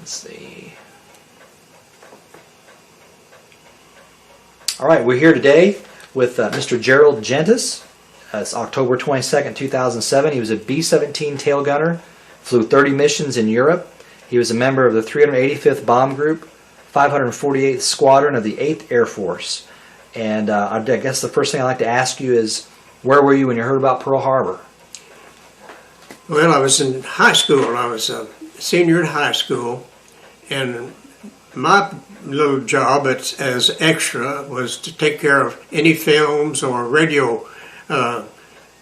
Let's see. All right, we're here today with Mr. Gerald Gentis. It's October 22nd, 2007. He was a B-17 tail gunner, flew 30 missions in Europe. He was a member of the 385th Bomb Group, 548th Squadron of the 8th Air Force. And I guess the first thing I'd like to ask you is, where were you when you heard about Pearl Harbor? Well, I was in high school. I was a senior in high school, and my little job as extra was to take care of any films or radio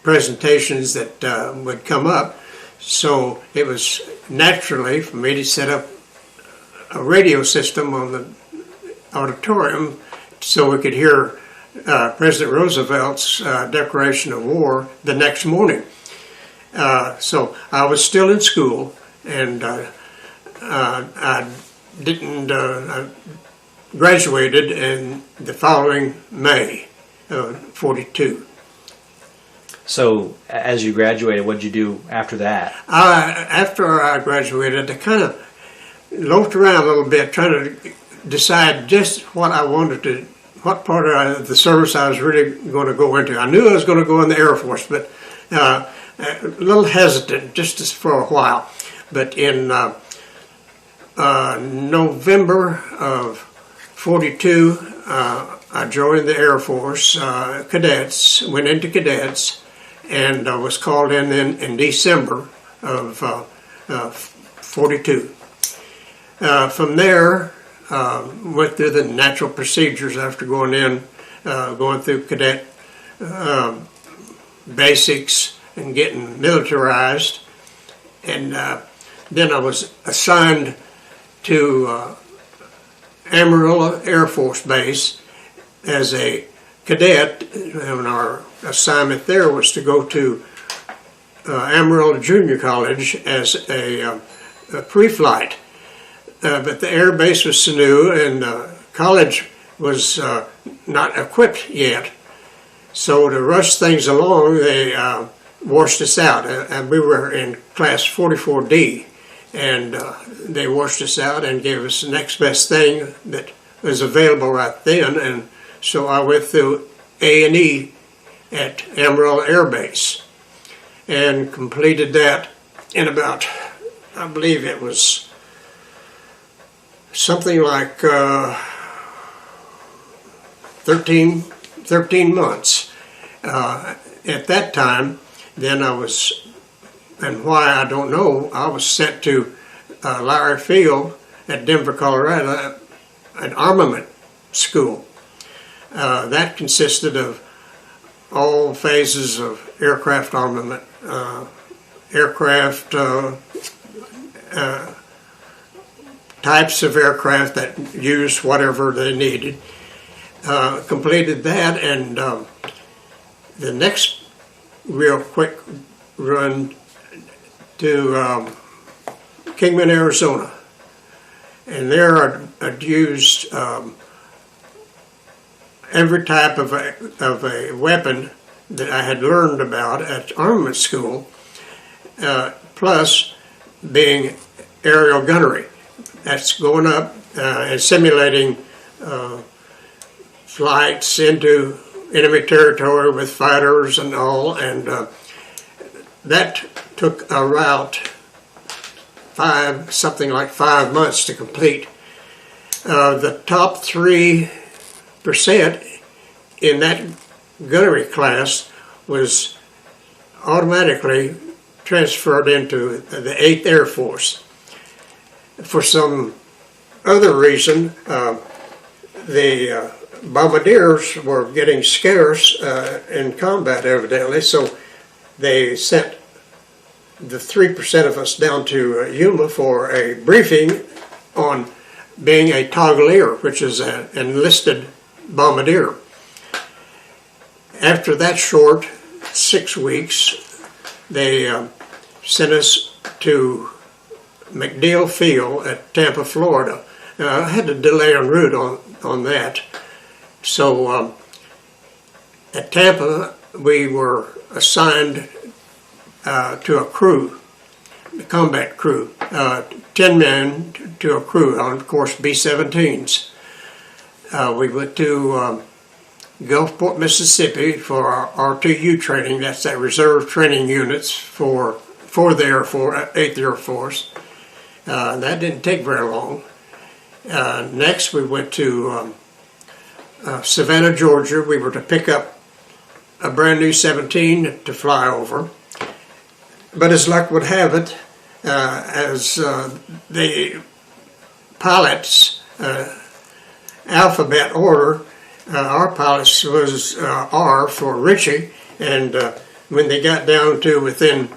presentations that would come up. So it was naturally for me to set up a radio system on the auditorium so we could hear President Roosevelt's declaration of war the next morning. So I was still in school, and I graduated in the following May of '42. So as you graduated, what did you do after that? After I graduated, I kind of loafed around a little bit trying to decide just what I wanted to, what part of the service I was really going to go into. I knew I was going to go in the Air Force, but a little hesitant just for a while. But in November of '42, I joined the Air Force cadets, went into cadets, and was called in December of '42. From there, went through the natural procedures after going in, going through cadet basics and getting militarized. And then I was assigned to Amarillo Air Force Base as a cadet, and our assignment there was to go to Amarillo Junior College as a pre-flight. But the air base was so new, and college was not equipped yet. So to rush things along, they washed us out. And we were in class 44D, and they washed us out and gave us the next best thing that was available right then. And so I went through A&E at Amarillo Air Base and completed that in about, I believe it was something like 13 months. At that time, then I was, and why I don't know, I was sent to Larry Field at Denver, Colorado, an armament school. That consisted of all phases of aircraft armament, aircraft types of aircraft that used whatever they needed. Completed that, and the next real quick run to Kingman, Arizona. And there I'd used every type of a weapon that I had learned about at armament school, plus being aerial gunnery. That's going up and simulating flights into enemy territory with fighters and all, and that took about something like 5 months to complete. The top 3% in that gunnery class was automatically transferred into the 8th Air Force. For some other reason, the bombardiers were getting scarce in combat, evidently, so they sent the 3% of us down to Yuma for a briefing on being a toggler, which is an enlisted bombardier. After that short 6 weeks, they sent us to MacDill Field at Tampa, Florida. I had a delay en route on that. So at Tampa, we were assigned to a crew, a combat crew. 10 men to a crew on, of course, B-17s. We went to Gulfport, Mississippi for our RTU training. That's that reserve training units for the Air Force, 8th Air Force. That didn't take very long. Next, we went to Savannah, Georgia. We were to pick up a brand new 17 to fly over. But as luck would have it, as the pilots alphabet order, our pilots was R for Richie, and when they got down to within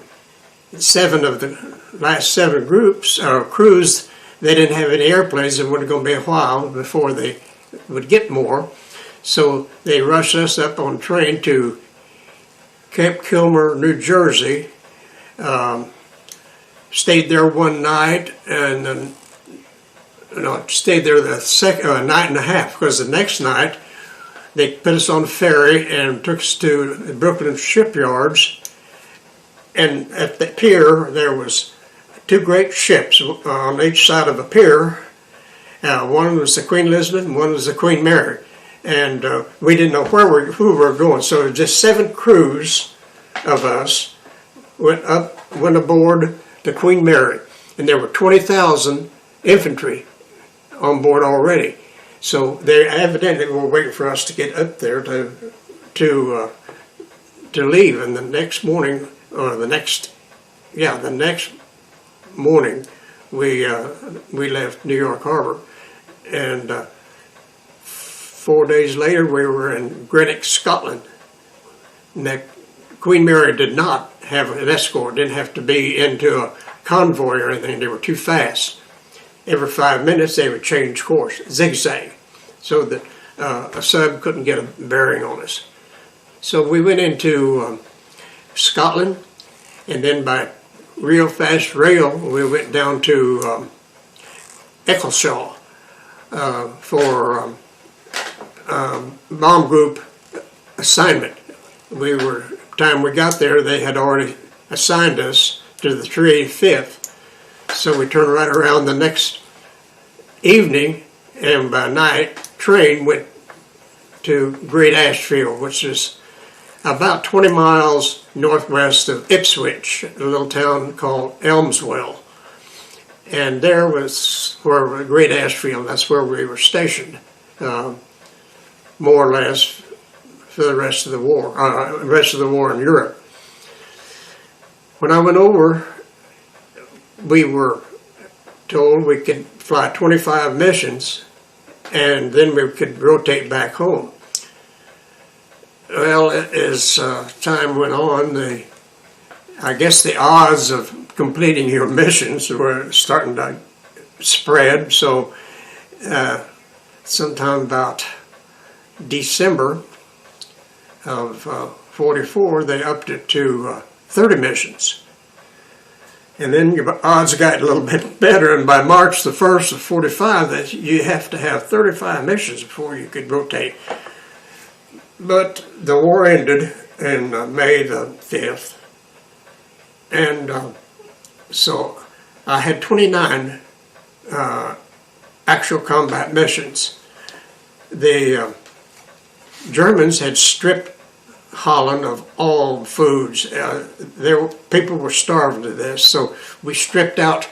7 of the last 7 groups or crews, they didn't have any airplanes. It was going to be a while before they would get more, so they rushed us up on train to Camp Kilmer, New Jersey. Stayed there one night, and then stayed there the second night and a half, because the next night they put us on a ferry and took us to the Brooklyn shipyards. And at the pier there was 2 great ships on each side of a pier. One was the Queen Elizabeth and one was the Queen Mary. And we didn't know who we were going, so just 7 crews of us went aboard the Queen Mary, and there were 20,000 infantry on board already. So they evidently were waiting for us to get up there to leave. And the next morning, or the next morning, we left New York Harbor, and 4 days later we were in Greenock, Scotland. And the Queen Mary did not have an escort, didn't have to be into a convoy or anything. They were too fast. Every 5 minutes they would change course, zigzag, so that a sub couldn't get a bearing on us. So we went into Scotland, and then by real fast rail we went down to Eccleshaw for bomb group assignment. Time we got there, they had already assigned us to the 385th, so we turned right around the next evening, and by night train went to Great Ashfield, which is about 20 miles northwest of Ipswich, a little town called Elmswell. And there was where Great Ashfield, that's where we were stationed, more or less for the rest of the war in Europe. When I went over, we were told we could fly 25 missions, and then we could rotate back home. Well, as time went on, I guess the odds of completing your missions were starting to spread. So sometime about December of 44, they upped it to 30 missions. And then your odds got a little bit better, and by March the 1st of 45, that you have to have 35 missions before you could rotate. But the war ended in May the 5th, and so I had 29 actual combat missions. The Germans had stripped Holland of all foods. People were starving to this, so we stripped out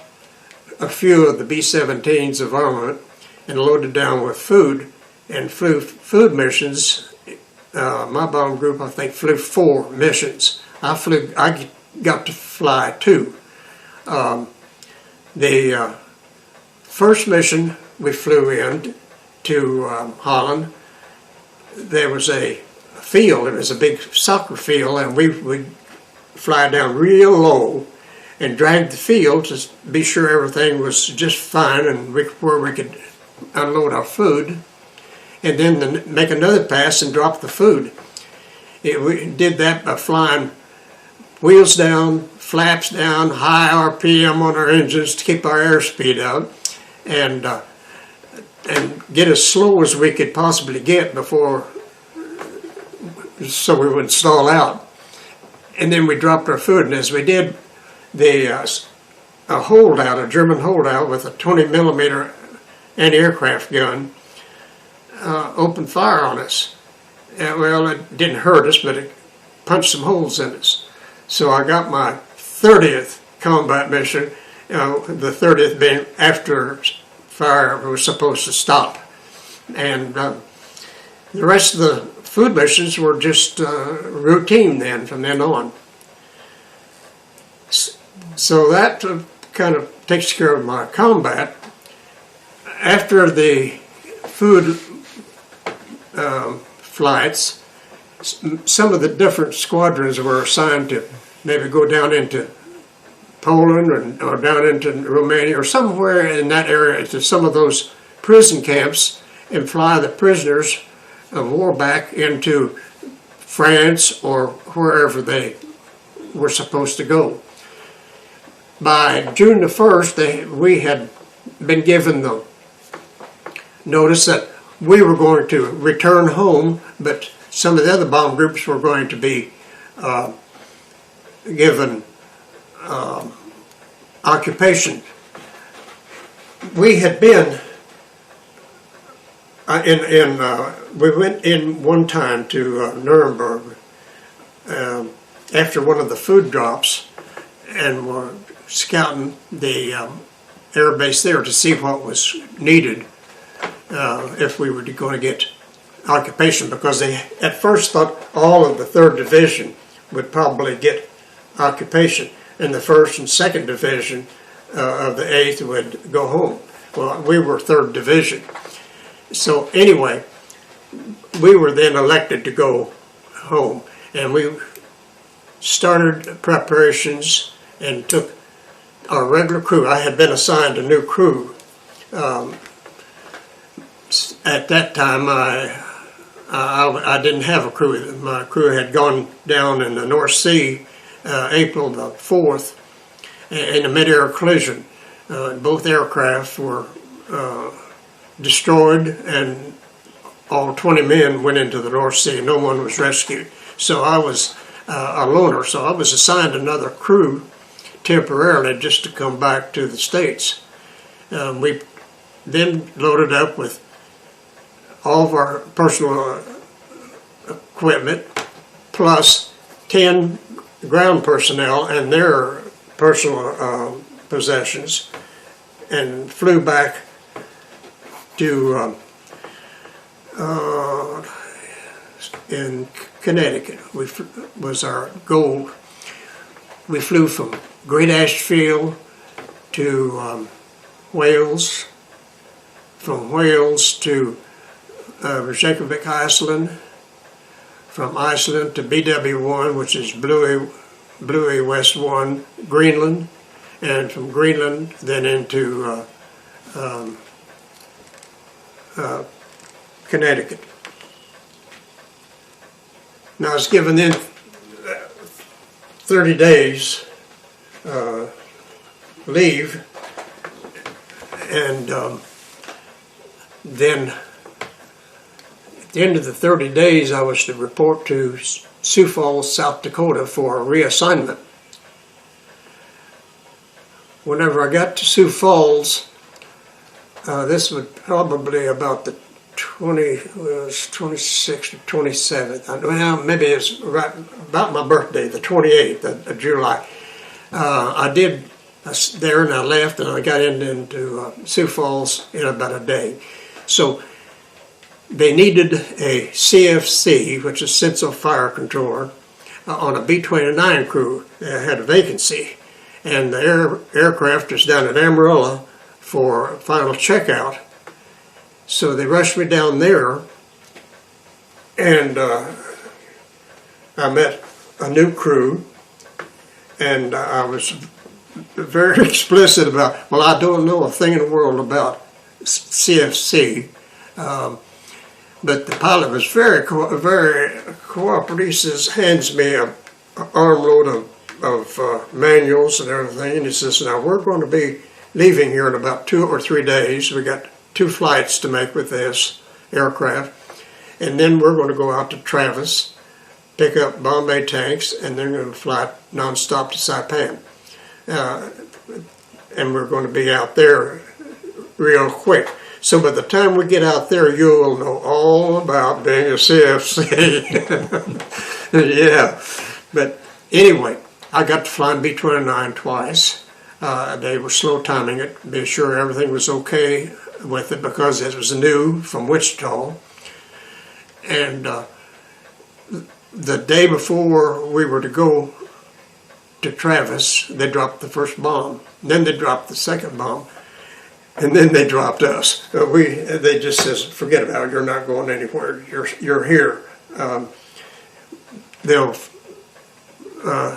a few of the B-17s of armament and loaded down with food, and flew food missions. My bomb group, I think, flew 4 missions. I got to fly 2. The first mission we flew in to Holland, there was a field. It was a big soccer field, and we would fly down real low and drag the field to be sure everything was just fine and where we could unload our food, and then make another pass and drop the food. We did that by flying wheels down, flaps down, high RPM on our engines to keep our airspeed up, and get as slow as we could possibly get so we wouldn't stall out. And then we dropped our food, and as we did, the a holdout, a German holdout with a 20 millimeter anti-aircraft gun, opened fire on us. Well, it didn't hurt us, but it punched some holes in us. So I got my 30th combat mission, the 30th being after fire was supposed to stop. And the rest of the food missions were just routine then, from then on. So that kind of takes care of my combat. After the food flights, some of the different squadrons were assigned to maybe go down into Poland or down into Romania or somewhere in that area to some of those prison camps and fly the prisoners of war back into France or wherever they were supposed to go. By June the 1st, we had been given the notice that we were going to return home, but some of the other bomb groups were going to be given occupation. We had been we went in one time to Nuremberg after one of the food drops, and were scouting the air base there to see what was needed if we were going to get occupation, because they at first thought all of the 3rd Division would probably get occupation, and the 1st and 2nd Division of the 8th would go home. Well, we were 3rd Division. So anyway, we were then elected to go home, and we started preparations and took our regular crew. I had been assigned a new crew. At that time, I didn't have a crew. My crew had gone down in the North Sea April the 4th in a mid-air collision. Both aircraft were destroyed, and all 20 men went into the North Sea. No one was rescued. So I was a loner, so I was assigned another crew temporarily just to come back to the States. We then loaded up with all of our personal equipment, plus 10 ground personnel and their personal possessions, and flew back to in Connecticut. Was our goal. We flew from Great Ashfield to Wales, from Wales to Reykjavik, Iceland, from Iceland to BW1, which is Bluey West 1, Greenland, and from Greenland then into Connecticut. Now I was given then 30 days leave, and then at the end of the 30 days I was to report to Sioux Falls, South Dakota for reassignment. Whenever I got to Sioux Falls, this was probably about the 26th or 27th. Well, maybe it's right about my birthday, the 28th of July. I did there, and I left, and I got into Sioux Falls in about a day. So they needed a CFC, which is Central Fire Controller, on a B-29 crew. They had a vacancy, and the aircraft is down at Amarillo for final checkout. So they rushed me down there, and I met a new crew, and I was very explicit about, well, I don't know a thing in the world about CFC, but the pilot was very cooperative. He says, hands me an armload of manuals and everything, and he says, now we're going to be leaving here in about 2 or 3 days. We got 2 flights to make with this aircraft, and then we're going to go out to Travis, pick up Bombay tanks, and then we're going to fly nonstop to Saipan. and we're going to be out there real quick. So by the time we get out there, you'll know all about being a CFC. Yeah, but anyway, I got to fly in B-29 twice. They were slow timing it, to be sure everything was okay with it because it was new from Wichita. And the day before we were to go to Travis, they dropped the first bomb. Then they dropped the second bomb. And then they dropped us. They just says, forget about it, you're not going anywhere, you're here.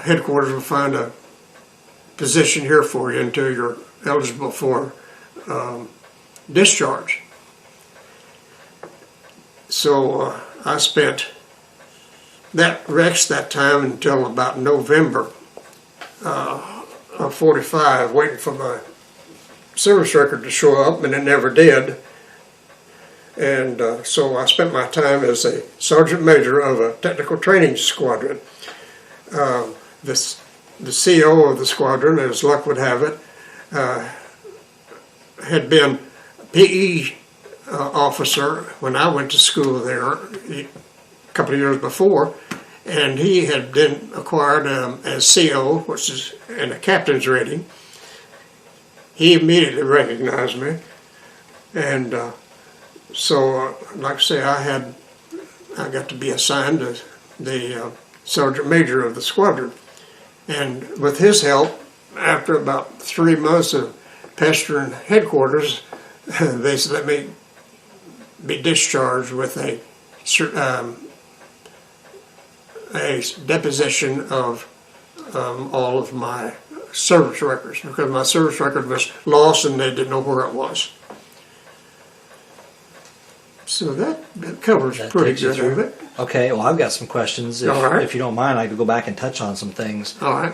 Headquarters will find a position here for you until you're eligible for discharge. So I spent that time until about November of 45 waiting for my service record to show up, and it never did. And so I spent my time as a sergeant major of a technical training squadron. The CO of the squadron, as luck would have it, had been a PE officer when I went to school there a couple of years before, and he had been acquired as CO, which is in a captain's rating. He immediately recognized me, and so, like I say, I got to be assigned to the sergeant major of the squadron, and with his help, after about 3 months of pestering headquarters, they let me be discharged with a deposition of all of my service records, because my service record was lost and they didn't know where it was. So that covers pretty good of it. Okay, well, I've got some questions. All right. If you don't mind, I could go back and touch on some things. All right.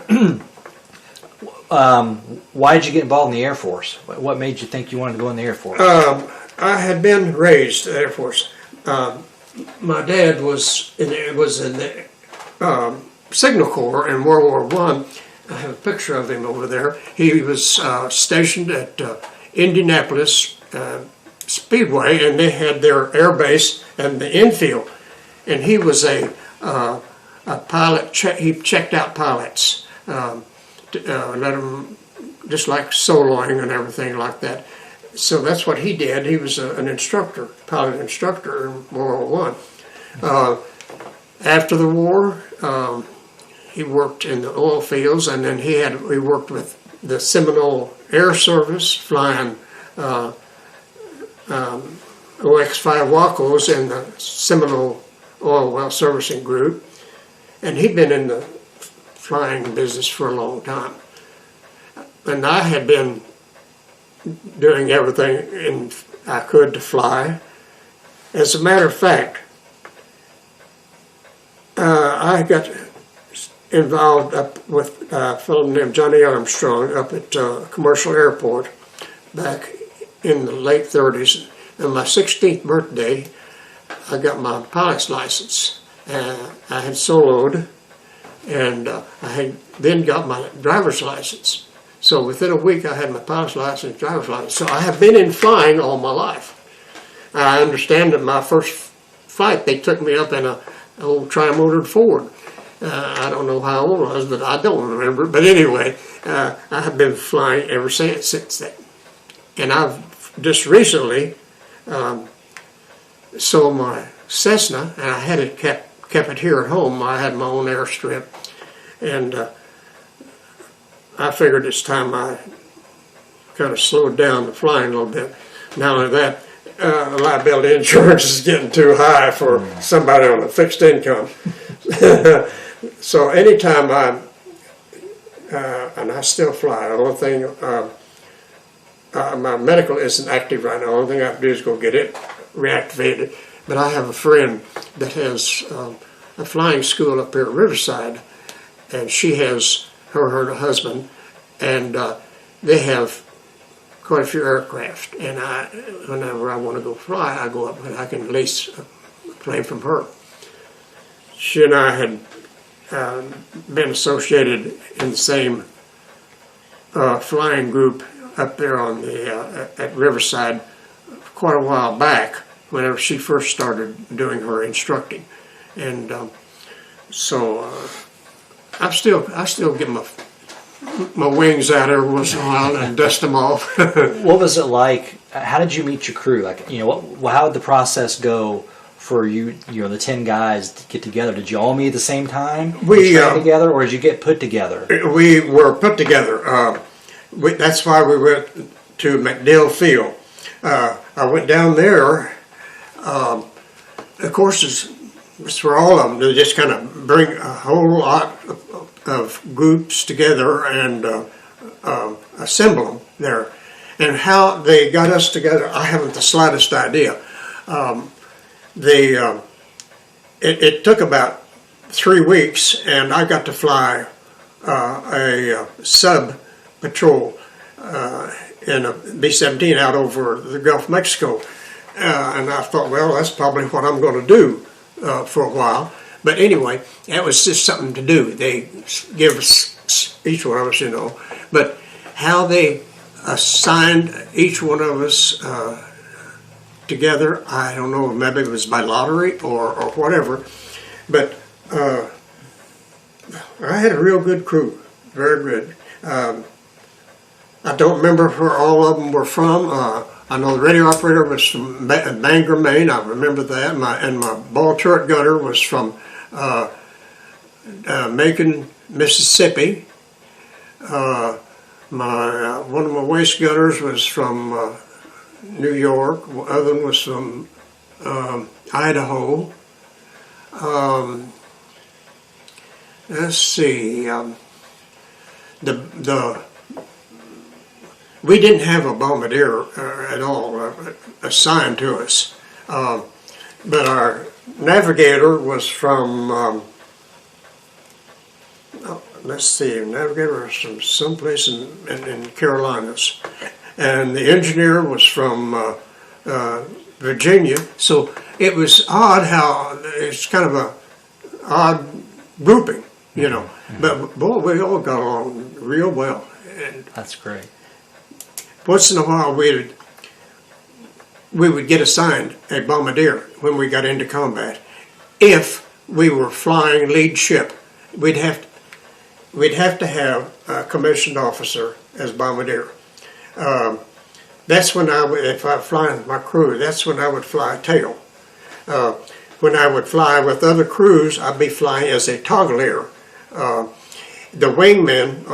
Why did you get involved in the Air Force? What made you think you wanted to go in the Air Force? I had been raised in the Air Force. My dad was in the Signal Corps in World War I. I have a picture of him over there. He was stationed at Indianapolis Speedway, and they had their air base and the infield. And he was a pilot. He checked out pilots, let them just like soloing and everything like that. So that's what he did. He was an instructor, pilot instructor in World War I. After the war, he worked in the oil fields, and then he worked with the Seminole Air Service, flying OX-5 Wacos in the Seminole Oil Well Servicing Group, and he'd been in the flying business for a long time. And I had been doing everything I could to fly. As a matter of fact, I got involved up with a fellow named Johnny Armstrong up at Commercial Airport back in the late 30s. On my 16th birthday, I got my pilot's license. I had soloed, and I had then got my driver's license. So within a week, I had my pilot's license, driver's license. So I have been in flying all my life. I understand that my first flight, they took me up in an old tri-motored Ford. I don't know how old I was, but I don't remember. But anyway, I have been flying ever since then. And I've just recently sold my Cessna, and I had it kept it here at home. I had my own airstrip, and I figured it's time I kind of slowed down the flying a little bit. Not only that, liability insurance is getting too high for somebody on a fixed income. So anytime and I still fly. The only thing, my medical isn't active right now. The only thing I have to do is go get it reactivated. But I have a friend that has a flying school up here at Riverside, and she has her husband, and they have quite a few aircraft. And whenever I want to go fly, I go up and I can lease a plane from her. She and I had been associated in the same flying group up there on the at Riverside quite a while back, whenever she first started doing her instructing, and so I still get my wings out every once in a while and dust them off. What was it like? How did you meet your crew? Like, how did the process go for you? The 10 guys to get together. Did you all meet at the same time? We train together, or did you get put together? We were put together. That's why we went to MacDill Field. I went down there. Of course, it's for all of them to just kind of bring a whole lot of groups together and assemble them there. And how they got us together, I haven't the slightest idea. It took about 3 weeks, and I got to fly a sub patrol in a B-17 out over the Gulf of Mexico. And I thought, well, that's probably what I'm going to do for a while. But anyway, that was just something to do. They give us, each one of us, But how they assigned each one of us together, I don't know, maybe it was by lottery or whatever. But I had a real good crew, very good. I don't remember where all of them were from. I know the radio operator was from Bangor, Maine. I remember that. And my ball turret gunner was from Macon, Mississippi. One of my waist gunners was from New York. The other one was from Idaho. Let's see. We didn't have a bombardier at all assigned to us, but our navigator was from, navigator was from someplace in Carolinas, and the engineer was from Virginia. So it was odd how it's kind of a odd grouping, But boy, we all got along real well. And that's great. Once in a while, we would get assigned a bombardier when we got into combat. If we were flying lead ship, we'd have to have a commissioned officer as bombardier. That's when if I was flying with my crew, that's when I would fly tail. When I would fly with other crews, I'd be flying as a toggler. The wingmen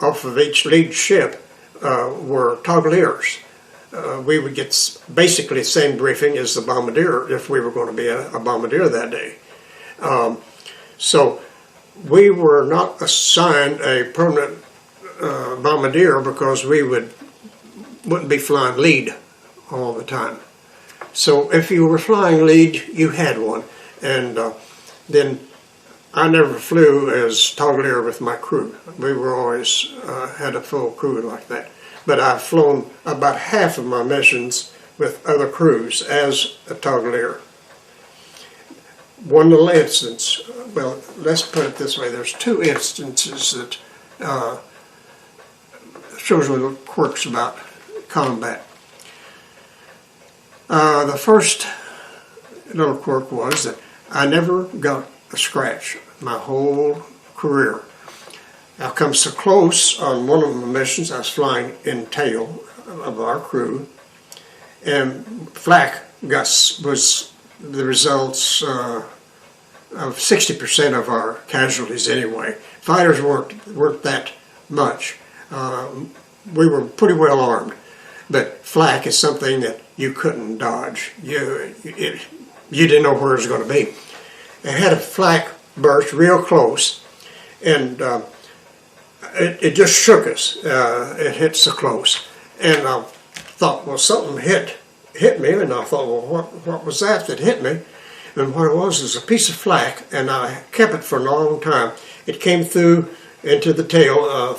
off of each lead ship were toggleers. We would get basically the same briefing as the bombardier if we were going to be a bombardier that day. So we were not assigned a permanent bombardier because we wouldn't be flying lead all the time. So if you were flying lead, you had one. And then I never flew as toggler with my crew. We were always had a full crew like that. But I've flown about half of my missions with other crews as a toggler. One little instance, well, let's put it this way, there's 2 instances that shows little quirks about combat. The first little quirk was that I never got a scratch my whole career. I come so close on one of my missions. I was flying in tail of our crew, and flak was the results of 60% of our casualties anyway. Fighters weren't that much. We were pretty well armed, but flak is something that you couldn't dodge. You didn't know where it was going to be. I had a flak burst real close, and it just shook us. It hit so close, and I thought, well, something hit me, and I thought, well, what was that hit me? And what it was a piece of flak, and I kept it for a long time. It came through into the tail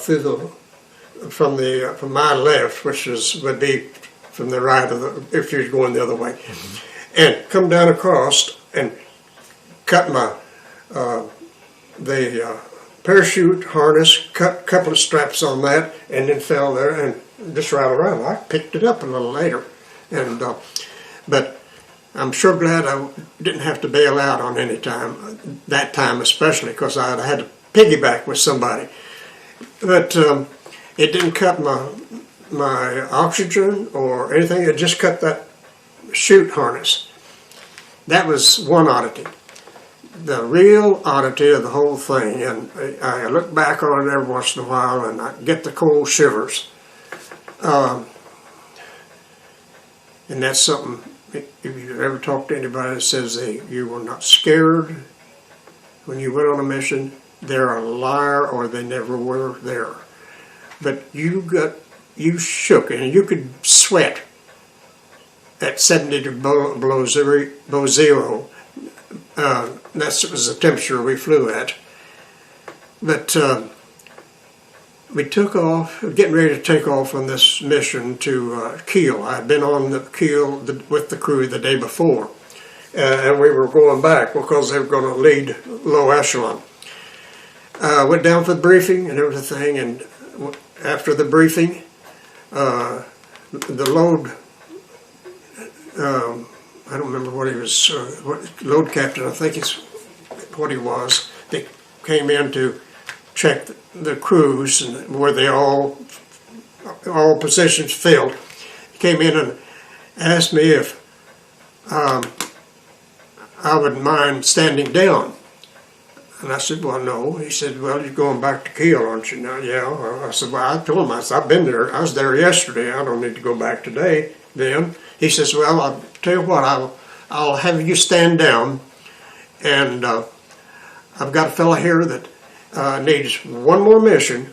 from my left, which would be from the right if you're going the other way, and come down across and cut my the parachute harness, cut a couple of straps on that, and then fell there and just right around. I picked it up a little later, and but I'm sure glad I didn't have to bail out on any time, that time especially, because I had to piggyback with somebody. But it didn't cut my oxygen or anything. It just cut that chute harness. That was one oddity. The real oddity of the whole thing, and I look back on it every once in a while and I get the cold shivers. And that's something, if you ever talk to anybody that says you were not scared when you went on a mission, they're a liar or they never were there. But you shook and you could sweat at 70 below zero. That was the temperature we flew at. But we took off, getting ready to take off on this mission to Kiel. I had been on the Kiel with the crew the day before, and we were going back because they were going to lead low echelon. Went down for the briefing and everything, and after the briefing, the load, I don't remember what he was, load captain, I think is what he was. They came in to check the crews and were they all positions filled. He came in and asked me if I would mind standing down. And I said, well, no. He said, well, you're going back to Kiel, aren't you now? Yeah. I said, well, I told him, I've been there. I was there yesterday. I don't need to go back today then. He says, well, I'll tell you what, I'll have you stand down, and I've got a fella here that needs one more mission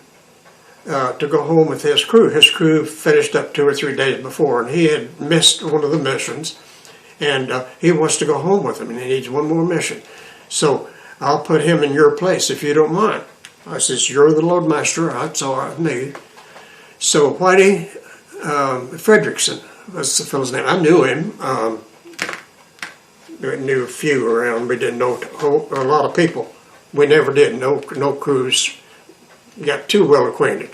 to go home with his crew. His crew finished up 2 or 3 days before, and he had missed one of the missions, and he wants to go home with him, and he needs one more mission. So I'll put him in your place if you don't mind. I says, you're the loadmaster, that's all I need. So Whitey Fredrickson was the fellow's name. I knew him. We knew a few around. We didn't know a lot of people. We never did. No crews got too well acquainted.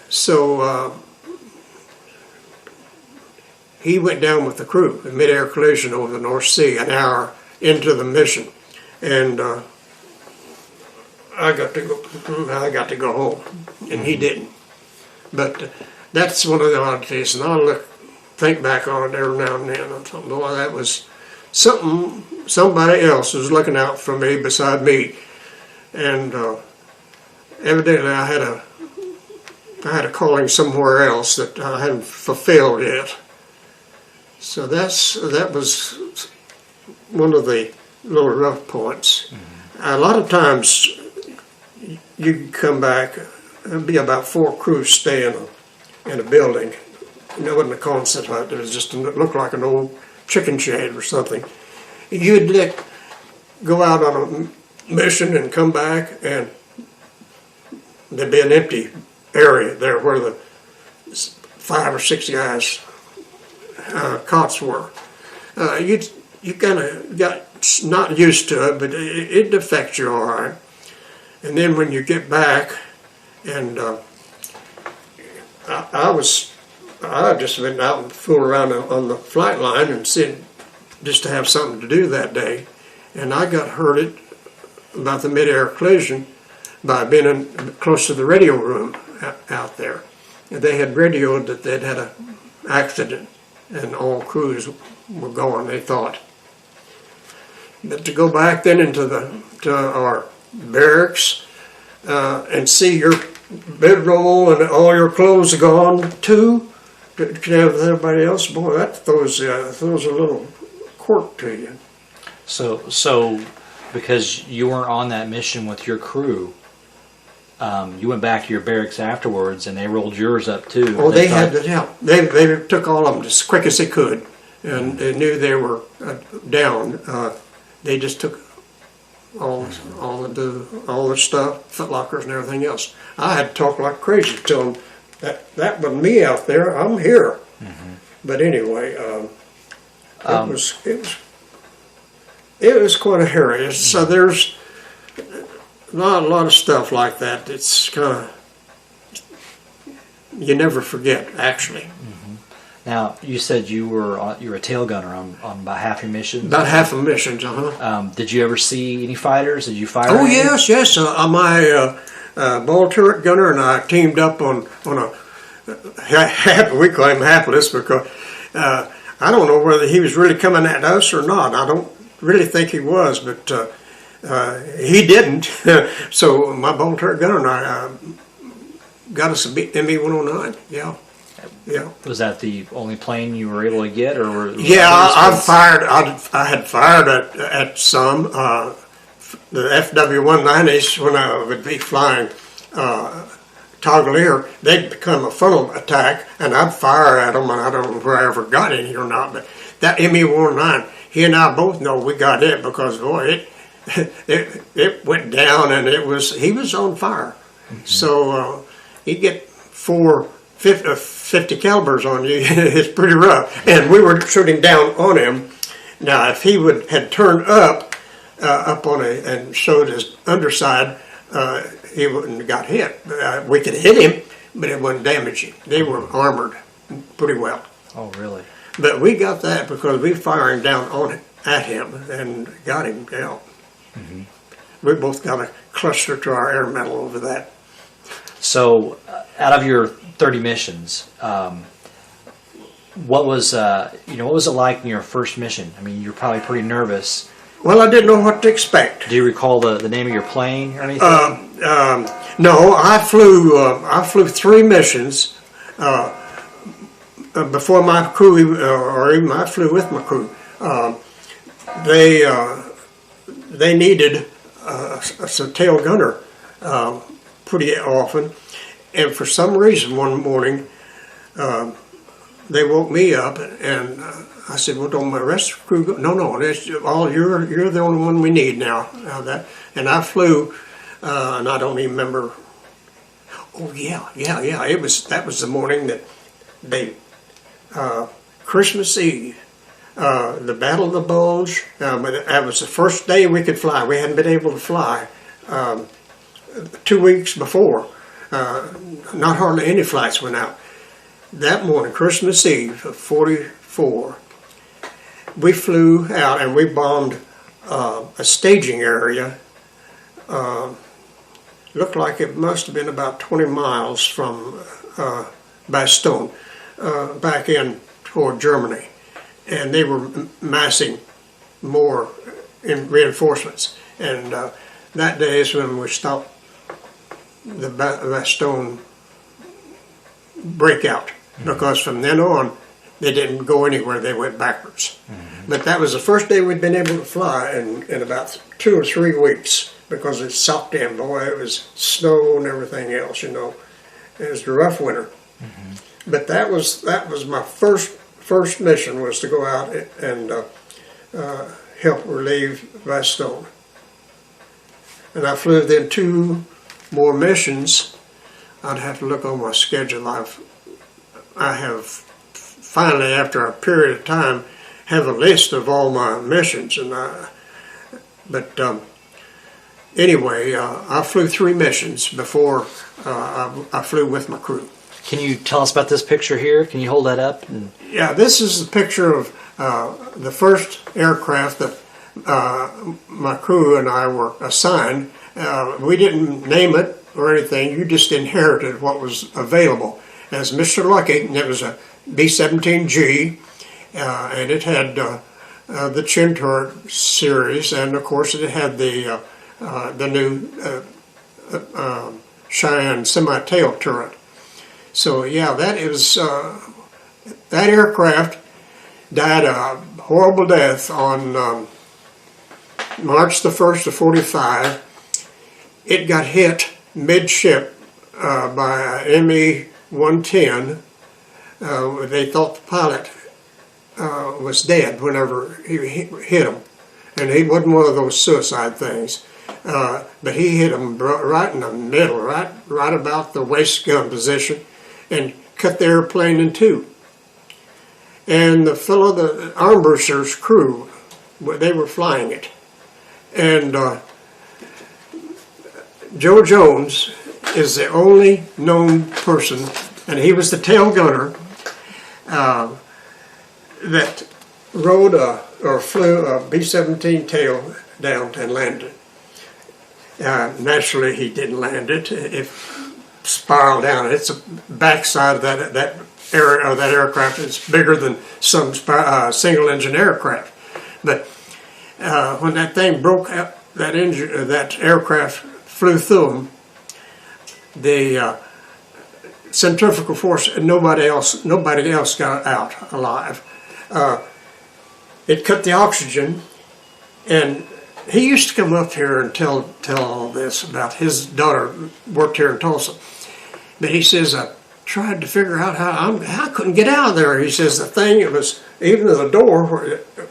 So he went down with the crew, a mid-air collision over the North Sea, an hour into the mission, and I got to go home, and he didn't. But that's one of the oddities, and I'll think back on it every now and then. I thought, boy, that was something. Somebody else was looking out for me beside me, and evidently I had a calling somewhere else that I hadn't fulfilled yet. So that was one of the little rough points. Mm-hmm. A lot of times you can come back. There'd be about 4 crews staying in a building. It wasn't a concept hut. It was just it looked like an old chicken shed or something. You'd go out on a mission and come back, and there'd be an empty area there where the 5 or 6 guys' cots were. You kind of got not used to it, but it affects you all right. And then when you get back, and I just went out and fooled around on the flight line and said, just to have something to do that day, and I got hurted about the mid-air collision by being close to the radio room out there. And they had radioed that they'd had an accident and all crews were gone, they thought. But to go back then to our barracks and see your bedroll and all your clothes are gone too, to have everybody else, boy, that throws a little quirk to you. So because you weren't on that mission with your crew, you went back to your barracks afterwards, and they rolled yours up too. Oh, they had to help. They took all of them as quick as they could, and they knew they were down. They just took all the stuff, foot lockers and everything else. I had to talk like crazy to tell them that was me out there. I'm here. Mm-hmm. But anyway, it was quite a hairy. So there's a lot of stuff like that. It's kind of you never forget, actually. Now, you said you were a tail gunner on about half your missions. About half of missions, Did you ever see any fighters? Did you fire? Oh any? yes. My ball turret gunner and I teamed up on a. We call him hapless because I don't know whether he was really coming at us or not. I don't really think he was, but he didn't. So my ball turret gunner and I got us a ME-109. Yeah. Was that the only plane you were able to get, or were I had fired at some the FW-190s when I would be flying toggle ear. They'd become a funnel attack, and I'd fire at them, and I don't know if I ever got any or not. But that ME-109, he and I both know we got it because boy, it went down, and he was on fire. Mm-hmm. So he'd get 50 calibers on you. It's pretty rough, and we were shooting down on him. Now, if he had turned up on and showed his underside, he wouldn't have got hit. We could hit him, but it wouldn't damage him. They were armored pretty well. Oh, really? But we got that because we firing down at him and got him down. Mm-hmm. We both got a cluster to our air medal over that. So, out of your 30 missions, what was it like in your first mission? I mean, you're probably pretty nervous. Well, I didn't know what to expect. Do you recall the name of your plane or anything? No, I flew 3 missions before my crew, or even I flew with my crew. They needed a tail gunner pretty often, and for some reason one morning they woke me up, and I said, "Well, don't my rest of the crew go?" No, it's all you're the only one we need now. And I flew, and I don't even remember. Oh yeah. That was the morning that they Christmas Eve, the Battle of the Bulge. That was the first day we could fly. We hadn't been able to fly 2 weeks before. Not hardly any flights went out. That morning, Christmas Eve of '44, we flew out and we bombed a staging area. Looked like it must have been about 20 miles from Bastogne, back in toward Germany. And they were massing more in reinforcements. And that day is when we stopped the Bastogne breakout, because from then on they didn't go anywhere, they went backwards. Mm-hmm. But that was the first day we'd been able to fly in about 2 or 3 weeks, because it sucked in. Boy, it was snow and everything else, It was a rough winter. Mm-hmm. But that was my first mission, was to go out and help relieve Bastogne. And I flew then 2 more missions. I'd have to look on my schedule. I have finally, after a period of time, have a list of all my missions. Anyway, I flew 3 missions before I flew with my crew. Can you tell us about this picture here? Can you hold that up? Yeah, this is a picture of the first aircraft that my crew and I were assigned. We didn't name it or anything. You just inherited what was available. As Mr. Lucky, it was a B-17G, and it had the chin turret series, and of course it had the new Cheyenne semi-tail turret. So yeah, that aircraft died a horrible death on March the 1st of '45. It got hit midship by a ME-110. They thought the pilot was dead whenever he hit him, and he wasn't one of those suicide things. But he hit him right in the middle, right about the waist gun position, and cut the airplane in 2. And the Armbruster's crew, they were flying it. And Joe Jones is the only known person and he was the tail gunner that rode or flew a B-17 tail down and landed. Naturally, he didn't land it. It spiraled down. It's the backside of that aircraft is bigger than some single-engine aircraft. But when that thing broke out, that aircraft flew through him, the centrifugal force, and nobody else got out alive. It cut the oxygen, and he used to come up here and tell all this about his daughter worked here in Tulsa. But he says, I tried to figure out how I couldn't get out of there. He says the thing, it was even the door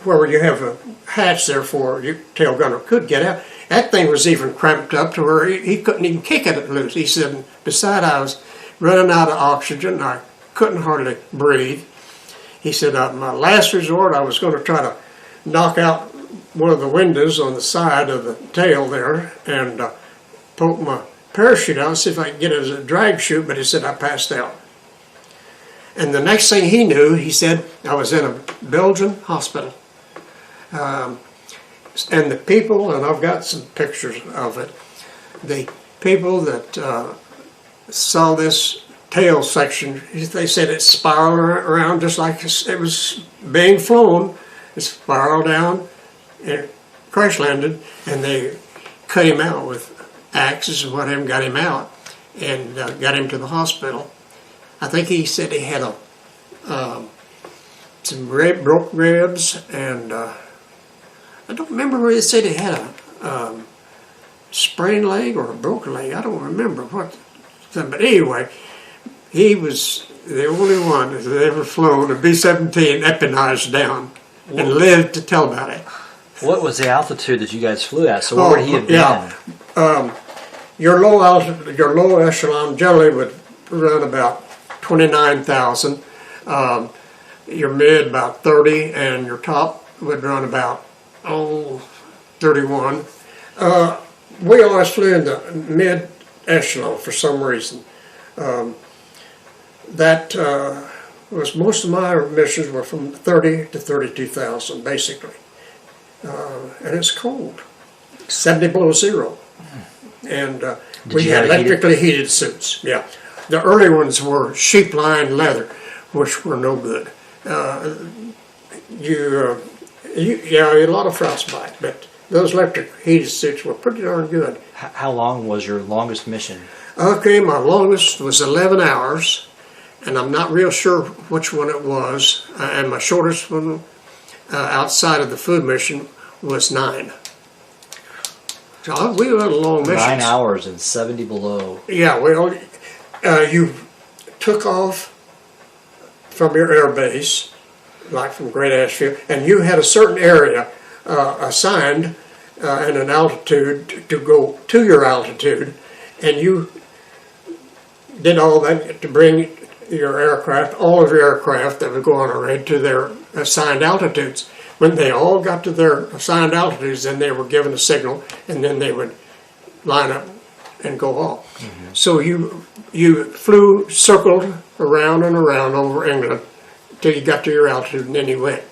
where you have a hatch there for your tail gunner could get out. That thing was even cramped up to where he couldn't even kick it loose. He said, beside I was running out of oxygen, I couldn't hardly breathe. He said, my last resort, I was going to try to knock out one of the windows on the side of the tail there and poke my parachute out and see if I could get it as a drag chute, but he said I passed out. And the next thing he knew, he said, I was in a Belgian hospital. And the people, and I've got some pictures of it, the people that saw this tail section, they said it spiraled around just like it was being flown. It spiraled down and crash landed, and they cut him out with axes and whatever, got him out and got him to the hospital. I think he said he had some broke ribs, and I don't remember where he said he had a sprained leg or a broken leg. I don't remember what. But anyway, he was the only one that had ever flown a B-17 empennage down and lived to tell about it. What was the altitude that you guys flew at? So where would he have been? Your low echelon generally would run about 29,000. Your mid about 30, and your top would run about 31. We always flew in the mid echelon for some reason. That was most of my missions were from 30 to 32,000 basically, and it's cold, 70 below zero, and we had electrically heated suits. Yeah, the early ones were sheep-lined leather, which were no good. You had a lot of frostbite, but those electric heated suits were pretty darn good. How long was your longest mission? Okay, my longest was 11 hours, and I'm not real sure which one it was. And my shortest one, outside of the food mission, was 9. So we had a long mission. 9 hours and 70 below. Yeah, well, you took off from your air base, like from Great Ashfield, and you had a certain area assigned and an altitude to go to your altitude, and you did all that to bring your aircraft, all of your aircraft that would go on a raid, to their assigned altitudes. When they all got to their assigned altitudes, then they were given a signal, and then they would line up and go off. Mm-hmm. So you flew, circled around and around over England till you got to your altitude, and then you went.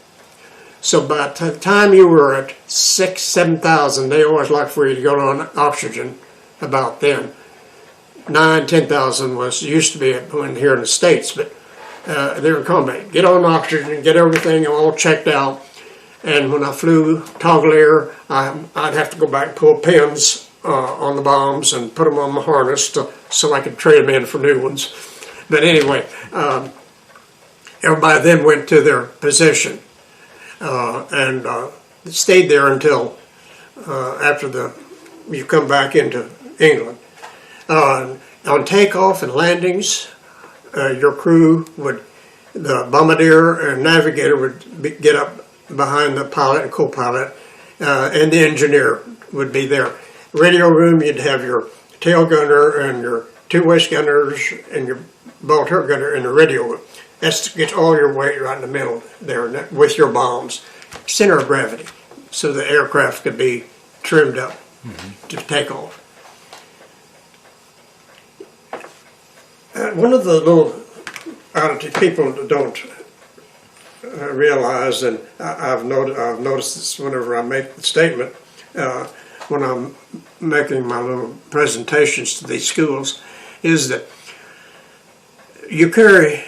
So by the time you were at 6,000, 7,000, they always like for you to go on oxygen about then. 9,000, 10,000 was used to be when here in the States, but they're in combat. Get on oxygen, get everything all checked out, and when I flew toggle air, I'd have to go back and pull pins on the bombs and put them on my harness so I could trade them in for new ones. But anyway, everybody then went to their position and stayed there until after you come back into England. On takeoff and landings, your crew the bombardier and navigator would get up behind the pilot and co-pilot, and the engineer would be there. Radio room, you'd have your tail gunner and your 2 waist gunners and your ball turret gunner in the radio room. That gets all your weight right in the middle there with your bombs. Center of gravity, so the aircraft could be trimmed up to take off. One of the little people don't realize, and I've noticed this whenever I make the statement, when I'm making my little presentations to these schools, is that you carry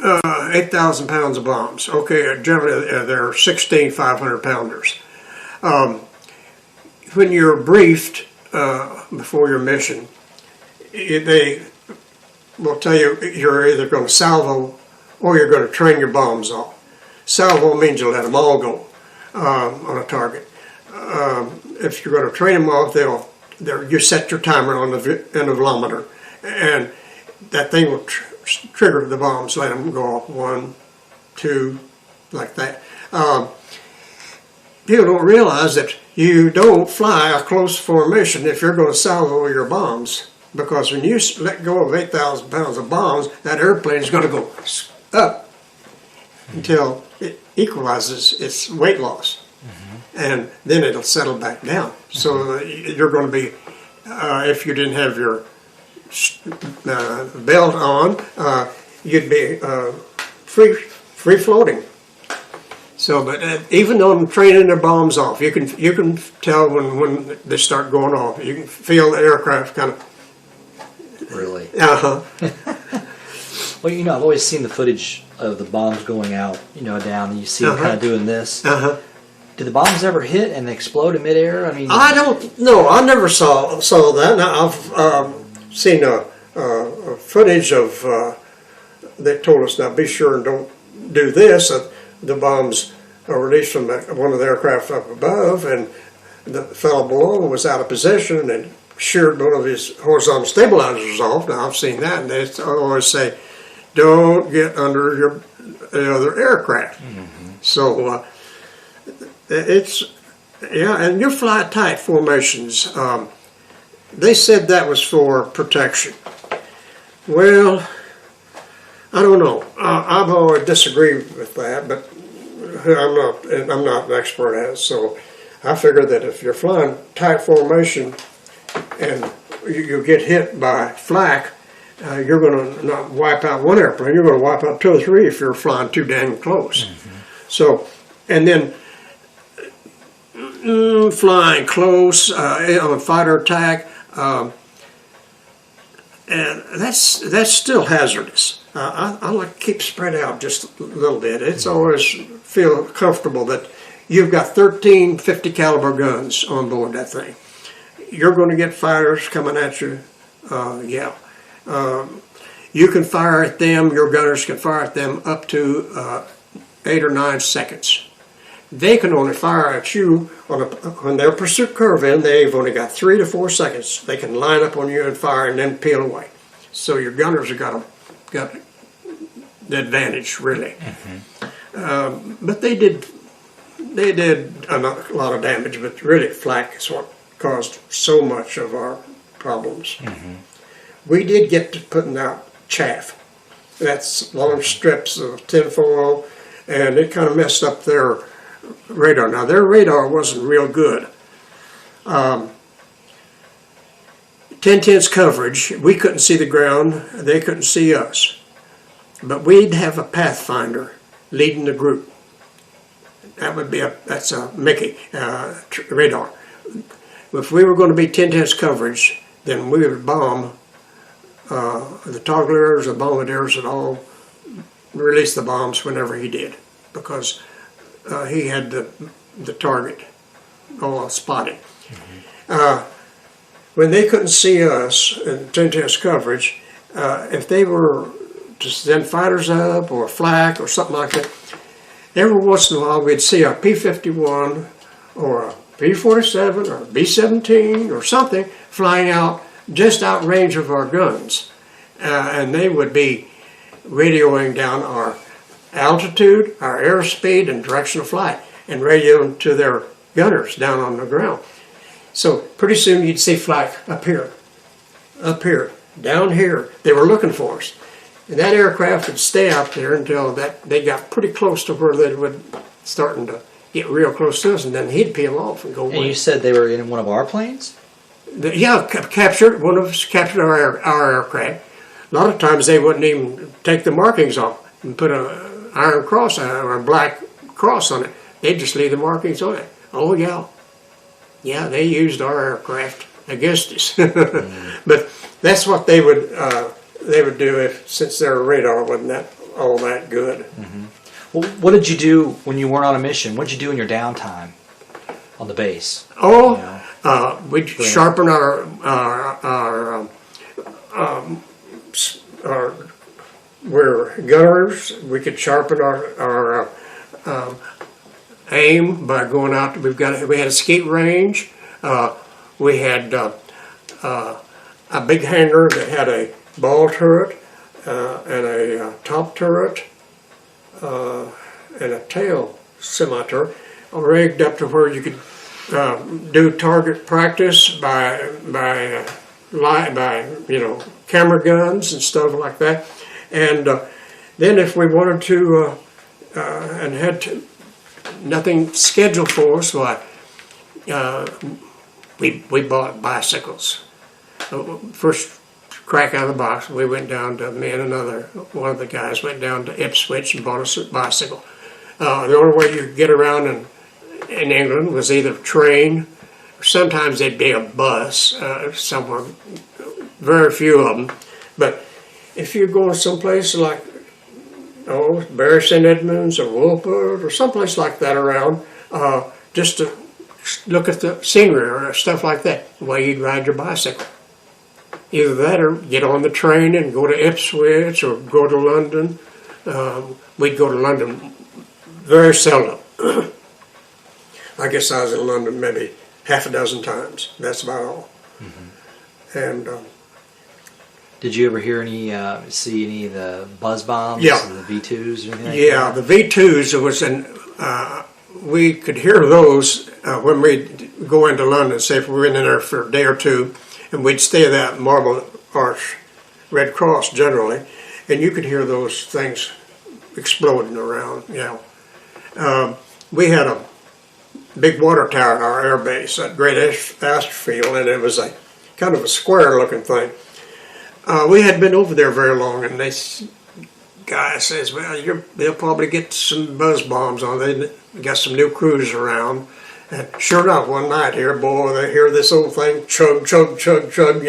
8,000 pounds of bombs. Okay, generally they're 16 500-pounders. When you're briefed before your mission, they will tell you you're either going to salvo or you're going to train your bombs off. Salvo means you let them all go on a target. If you're going to train them off, you set your timer on the intervalometer, and that thing will trigger the bombs, let them go off 1, 2, like that. People don't realize that you don't fly a close formation if you're going to salvo your bombs, because when you let go of 8,000 pounds of bombs, that airplane is going to go up until it equalizes its weight loss, and then it'll settle back down. So you're going to be, if you didn't have your belt on, you'd be free floating. So, but even though I'm training their bombs off, you can tell when they start going off. You can feel the aircraft kind of. Really? Well, you know, I've always seen the footage of the bombs going out, you know, down, and you see them kind of doing this. Did the bombs ever hit and explode in midair? I mean, I don't know. I never saw that. Now, I've seen a footage of. They told us, now be sure and don't do this. The bombs are released from one of the aircraft up above, and the fellow below was out of position and sheared one of his horizontal stabilizers off. Now, I've seen that, and they always say, don't get under the other aircraft. So it's, yeah, and you fly tight formations. They said that was for protection. Well, I don't know. I've always disagreed with that, but I'm not an expert at it. So I figure that if you're flying tight formation and you get hit by flak, you're going to not wipe out one airplane. You're going to wipe out 2 or 3 if you're flying too dang close. So, and then flying close on a fighter attack, and that's still hazardous. I like to keep spread out just a little bit. It's always feel comfortable that you've got 13 50 caliber guns on board that thing. You're going to get fighters coming at you. You can fire at them. Your gunners can fire at them up to 8 or 9 seconds. They can only fire at you when their pursuit curve in. They've only got 3 to 4 seconds. They can line up on you and fire and then peel away. So your gunners have got the advantage, really. But they did a lot of damage. But really, flak is what caused so much of our problems. We did get to putting out chaff. That's long strips of tinfoil, and it kind of messed up their radar. Now, their radar wasn't real good. 10/10 coverage, we couldn't see the ground, they couldn't see us. But we'd have a pathfinder leading the group. That's a Mickey radar. If we were going to be 10/10 coverage, then we would bomb the togglers, the bombardiers, and all release the bombs whenever he did, because he had the target all spotted. When they couldn't see us in 10/10 coverage, if they were to send fighters up or flak or something like that, every once in a while we'd see a P-51 or a P-47 or a B-17 or something flying out just out range of our guns, and they would be radioing down our altitude, our airspeed, and direction of flight, and radioing to their gunners down on the ground. So pretty soon you'd see flak up here, down here. They were looking for us. And that aircraft would stay out there until they got pretty close to where they would starting to get real close to us, and then he'd peel off and go away. And you said they were in one of our planes? Captured. One of us captured our aircraft. A lot of times they wouldn't even take the markings off and put an iron cross or a black cross on it. They'd just leave the markings on it. Oh yeah, yeah, they used our aircraft against us. But that's what they would do since their radar wasn't all that good. Well, what did you do when you weren't on a mission? What did you do in your downtime on the base? Oh, You know? we'd sharpen our we're gunners. We could sharpen our aim by going out. We had a skeet range. We had a big hangar that had a ball turret and a top turret and a tail semi-turret, rigged up to where you could do target practice by camera guns and stuff like that. And then if we wanted to and had nothing scheduled for us, we bought bicycles. First crack out of the box, we went down to, me and one of the guys went down to Ipswich and bought us a bicycle. The only way you could get around in England was either train, or sometimes there'd be a bus somewhere, very few of them. But if you're going someplace like Bury St. Edmunds or Woolpit or someplace like that around, just to look at the scenery or stuff like that, well, you'd ride your bicycle. Either that or get on the train and go to Ipswich or go to London. We'd go to London very seldom. I guess I was in London maybe half a dozen times. That's about all. And did you ever hear see any of the buzz bombs? Yeah. And the V2s or anything like yeah, that? the V2s, we could hear those when we'd go into London, say if we were in there for a day or two, and we'd stay at that Marble Arch Red Cross generally, and you could hear those things exploding around, we had a big water tower at our airbase at Great Ashfield, and it was a kind of a square looking thing. We hadn't been over there very long, and this guy says, well, they'll probably get some buzz bombs on. They got some new crews around. And sure enough, one night here, boy, they hear this old thing chug, chug, chug, chug,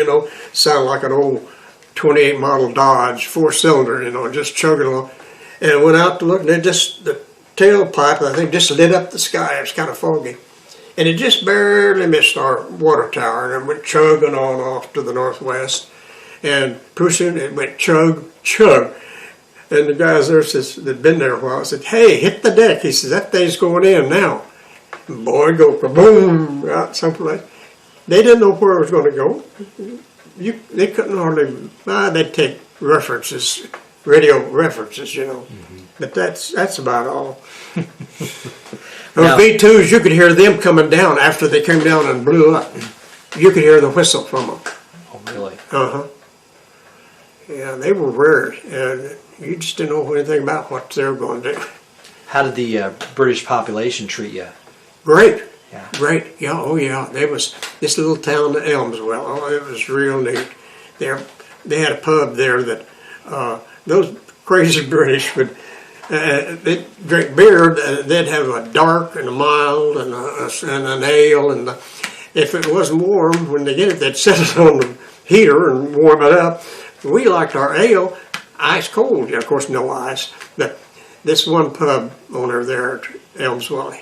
sound like an old 28 model Dodge, 4-cylinder, just chugging along. And went out to look, and the tailpipe, I think, just lit up the sky. It was kind of foggy. And it just barely missed our water tower, and it went chugging on off to the northwest. And pretty soon it went chug, chug. And the guys there that'd been there a while said, hey, hit the deck. He says, that thing's going in now. And boy, go kaboom out someplace. They didn't know where it was going to go. They couldn't hardly, they'd take references, radio references, But that's about all. Those V2s, you could hear them coming down after they came down and blew up. You could hear the whistle from them. Oh, really? Uh-huh. Yeah, they were rare, and you just didn't know anything about what they were going to do. How did the British population treat you? Great. Yeah. Great. Yeah, oh yeah. There was this little town, Elmswell. Oh, it was real neat. They had a pub there that those crazy British would, they'd drink beer, they'd have a dark and a mild and an ale, and if it wasn't warm, when they get it, they'd set it on the heater and warm it up. We liked our ale ice cold. Yeah, of course, no ice. But this one pub owner there at Elmswell,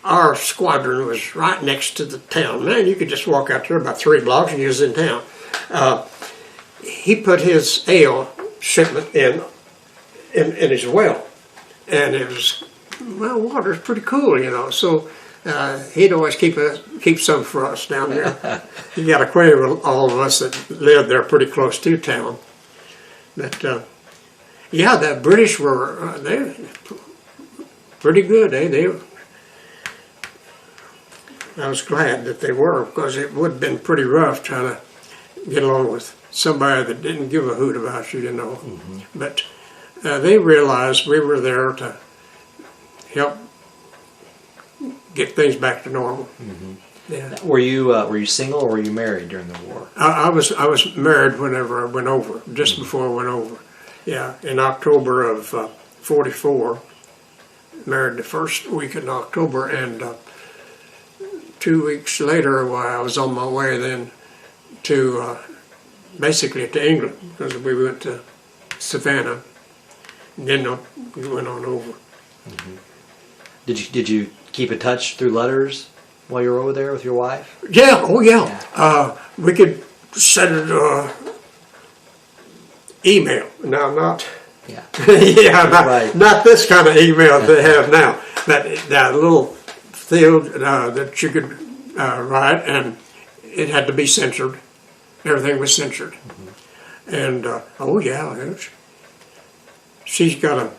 our squadron was right next to the town. Man, you could just walk out there about 3 blocks and you was in town. He put his ale shipment in his well, and it was, water's pretty cool, so he'd always keep some for us down there. He got acquainted with all of us that lived there pretty close to town. But the British were they pretty good. I was glad that they were, because it would have been pretty rough trying to get along with somebody that didn't give a hoot about you, Mm-hmm. But they realized we were there to help get things back to normal. Mm-hmm. Yeah. Were you single or were you married during the war? I was married whenever I went over, just before I went over. Yeah, in October of 44. Married the first week in October, and 2 weeks later, I was on my way then to basically to England, because we went to Savannah, and then we went on over. Did you keep in touch through letters while you were over there with your wife? Yeah, oh yeah. We could send email. Now, not Yeah. yeah, not this kind of email they have now. That little field that you could write, and it had to be censored. Everything was censored. And oh yeah, she's got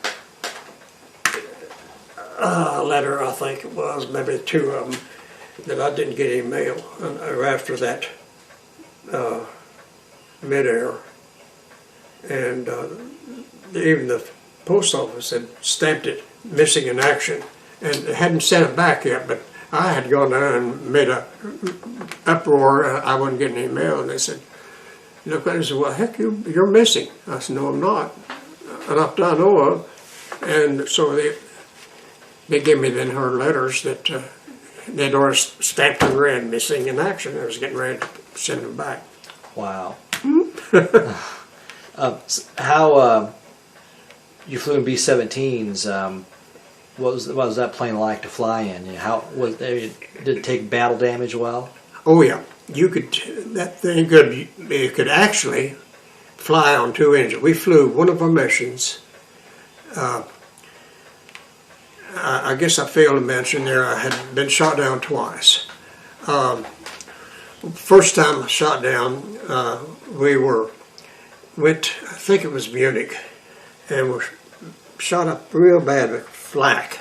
a letter, I think it was, maybe 2 of them, that I didn't get any mail after that mid-air. And even the post office had stamped it missing in action, and hadn't sent it back yet, but I had gone down and made a uproar. I wasn't getting any mail, and they said, look, I said, well, heck, you're missing. I said, no, I'm not. Enough that I know of. And so they gave me then her letters that they'd already stamped in red, missing in action. I was getting ready to send them back. Wow. How you flew in B-17s? What was that plane like to fly in? How was did it take battle damage well? Oh yeah, you could. That thing could. It could actually fly on 2 engines. We flew one of our missions. I guess I failed to mention there. I had been shot down twice. First time I shot down, we went. I think it was Munich, and were shot up real bad with flak,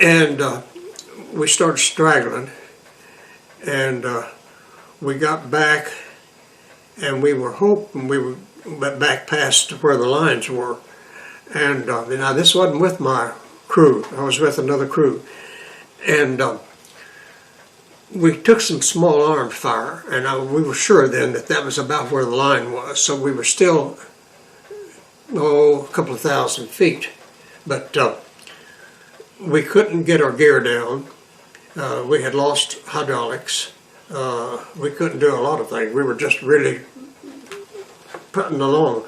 and we started straggling, and we got back, and we were hoping we would get back past where the lines were, and now this wasn't with my crew. I was with another crew, and we took some small arms fire, and we were sure then that was about where the line was. So we were still, a couple of 1,000 feet, but we couldn't get our gear down. We had lost hydraulics. We couldn't do a lot of things. We were just really putting along,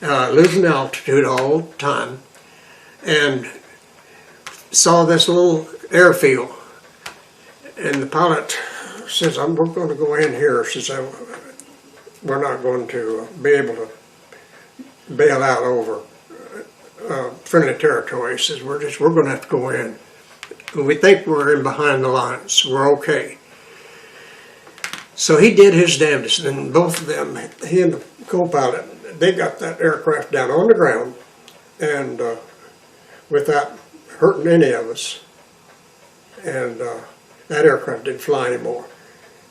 losing altitude all the time, and saw this little airfield. And the pilot says, we're going to go in here. She said, we're not going to be able to bail out over friendly territory. He says, we're going to have to go in. And we think we're in behind the lines. We're okay. So he did his damnedest, and both of them, he and the co-pilot, they got that aircraft down on the ground, and without hurting any of us. And that aircraft didn't fly anymore.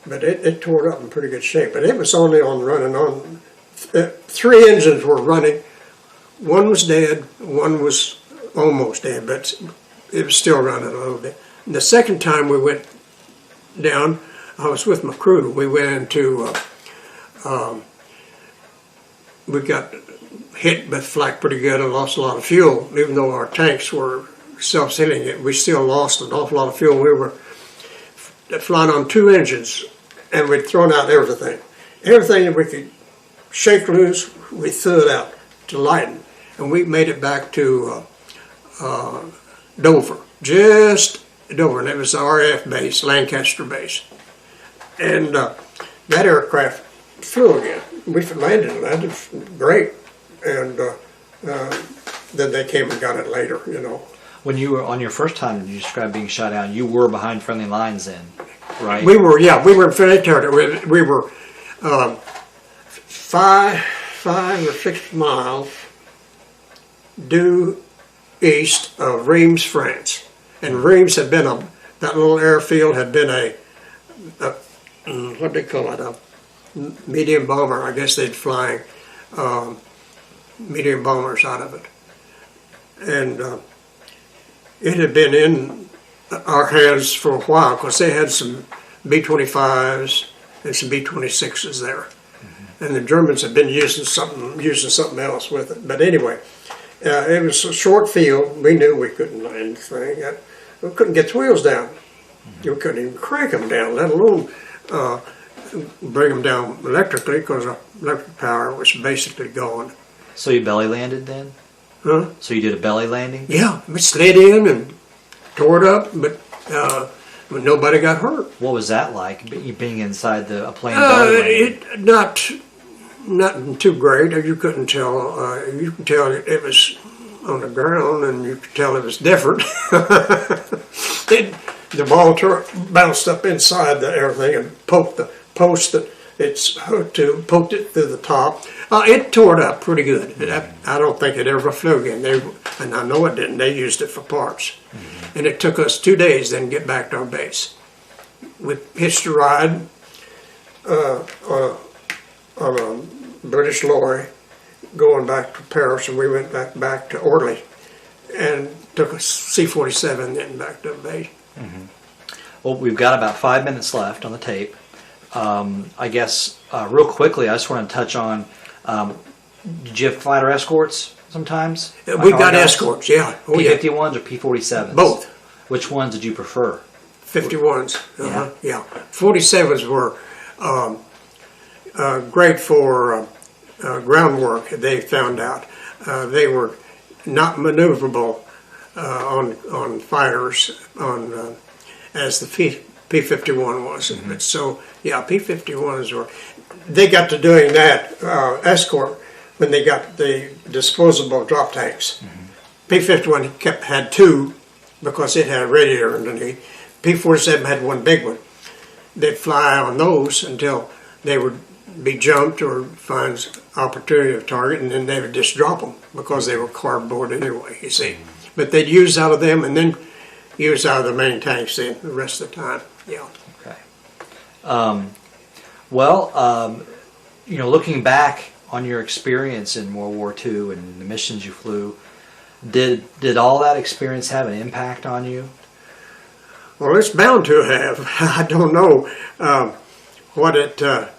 But it tore it up in pretty good shape. But it was only on running on. 3 engines were running. One was dead, one was almost dead, but it was still running a little bit. And the second time we went down, I was with my crew. We went into, we got hit with flak pretty good and lost a lot of fuel. Even though our tanks were self-sealing, we still lost an awful lot of fuel. We were flying on 2 engines, and we'd thrown out everything. Everything that we could shake loose, we threw it out to lighten. And we made it back to Dover, just Dover, and it was the RAF base, Lancaster base. And that aircraft flew again. We landed great, and then they came and got it later, When you were on your first time, you described being shot down, you were behind friendly lines then, right? We were in friendly territory. We were 5 or 6 miles due east of Reims, France. And Reims had been that little airfield had been a what do they call it, a medium bomber. I guess they'd flying medium bombers out of it. And it had been in our hands for a while because they had some B-25s and some B-26s there. And the Germans had been using something else with it. But anyway, it was a short field. We knew we couldn't land the thing. We couldn't get the wheels down. We couldn't even crank them down, let alone bring them down electrically, because our electric power was basically gone. So you belly landed then? Huh? So you did a belly landing? Yeah, we slid in and tore it up, but nobody got hurt. What was that like, being inside a plane belly landing? Nothing too great. You couldn't tell. You could tell it was on the ground, and you could tell it was different. The ball bounced up inside the everything and poked the post that it's hooked to, poked it through the top. It tore it up pretty good. I don't think it ever flew again. And I know it didn't. They used it for parts. And it took us 2 days then to get back to our base. We hitched a ride on a British lorry going back to Paris, and we went back to Orly and took a C-47 then back to the base. Well, we've got about 5 minutes left on the tape. I guess real quickly, I just want to touch on, did you have fighter escorts sometimes? We got escorts, yeah. Oh, P-51s or P-47s? Both. Which ones did you prefer? 51s, yeah. 47s were great for groundwork, they found out. They were not maneuverable on fighters as the P-51 was. But so, yeah, P-51s were, they got to doing that escort when they got the disposable drop tanks. P-51 had two because it had a radiator underneath. P-47 had one big one. They'd fly on those until they would be jumped or find opportunity of target, and then they would just drop them because they were cardboard anyway, you see. But they'd use out of them and then use out of the main tanks then the rest of the time, yeah. Okay. Well, looking back on your experience in World War II and the missions you flew, did all that experience have an impact on you? Well, it's bound to have. I don't know what it, to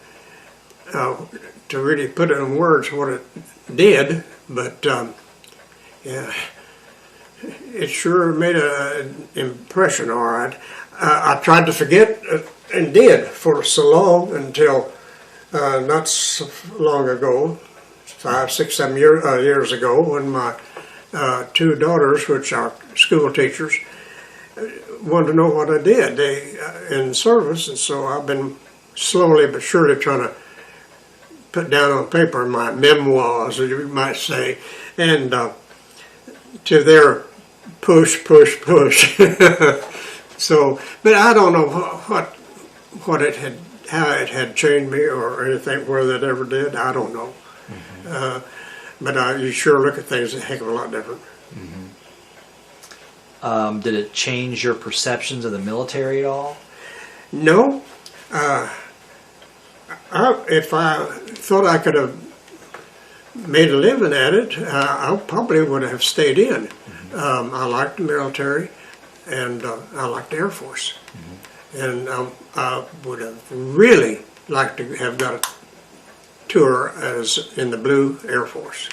really put it in words, what it did, but yeah, it sure made an impression, all right. I tried to forget, and did, for so long until not so long ago, 5, 6, 7 years ago, when my two daughters, which are school teachers, wanted to know what I did in service, and so I've been slowly but surely trying to put down on paper my memoirs, as you might say, and to their push. So, but I don't know what it had, how it had changed me or anything, whether it ever did. I don't know. But you sure look at things a heck of a lot different. Did it change your perceptions of the military at all? No. If I thought I could have made a living at it, I probably would have stayed in. I liked the military, and I liked the Air Force. And I would have really liked to have got a tour as in the Blue Air Force.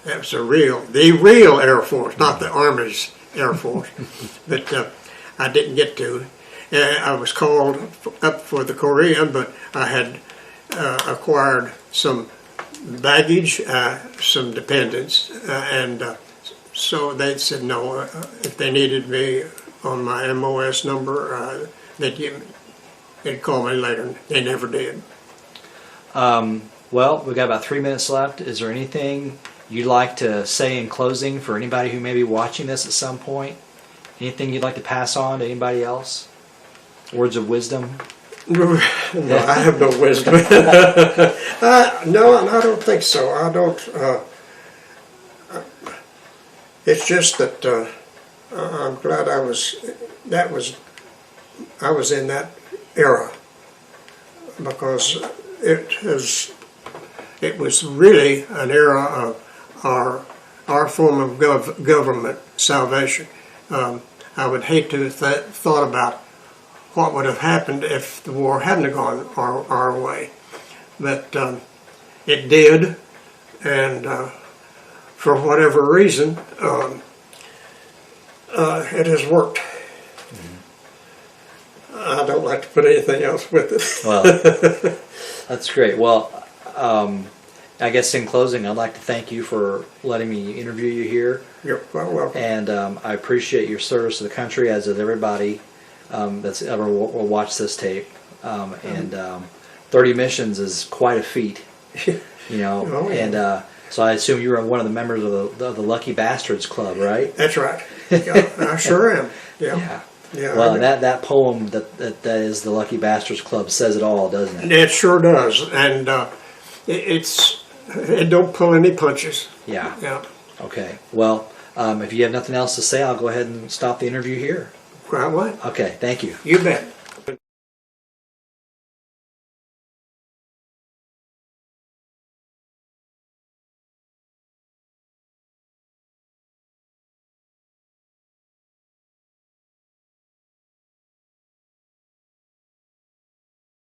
That was the real Air Force, not the Army's Air Force. But I didn't get to. I was called up for the Korean, but I had acquired some baggage, some dependents, and so they said no. If they needed me on my MOS number, they'd call me later. They never did. Well, we've got about 3 minutes left. Is there anything you'd like to say in closing for anybody who may be watching this at some point? Anything you'd like to pass on to anybody else? Words of wisdom? No, I have no wisdom. No, I don't think so. I don't. It's just that I'm glad I was in that era, because it was really an era of our form of government salvation. I would hate to have thought about what would have happened if the war hadn't gone our way. But it did, and for whatever reason, it has worked. I don't like to put anything else with it. Well, that's great. Well, I guess in closing, I'd like to thank you for letting me interview you here. You're quite welcome. And I appreciate your service to the country, as does everybody that's ever will watch this tape. 30 missions is quite a feat, you know. Oh, yeah. And so I assume you were one of the members of the Lucky Bastards Club, right? That's right. Yeah, I sure am. Yeah. Yeah. Yeah, Well, that poem that is the Lucky Bastards Club says it all, doesn't it? it sure does, and it don't pull any punches. Yeah. Yeah, Okay. Well, if you have nothing else to say, I'll go ahead and stop the interview here. quite right. Okay. Thank you. You bet.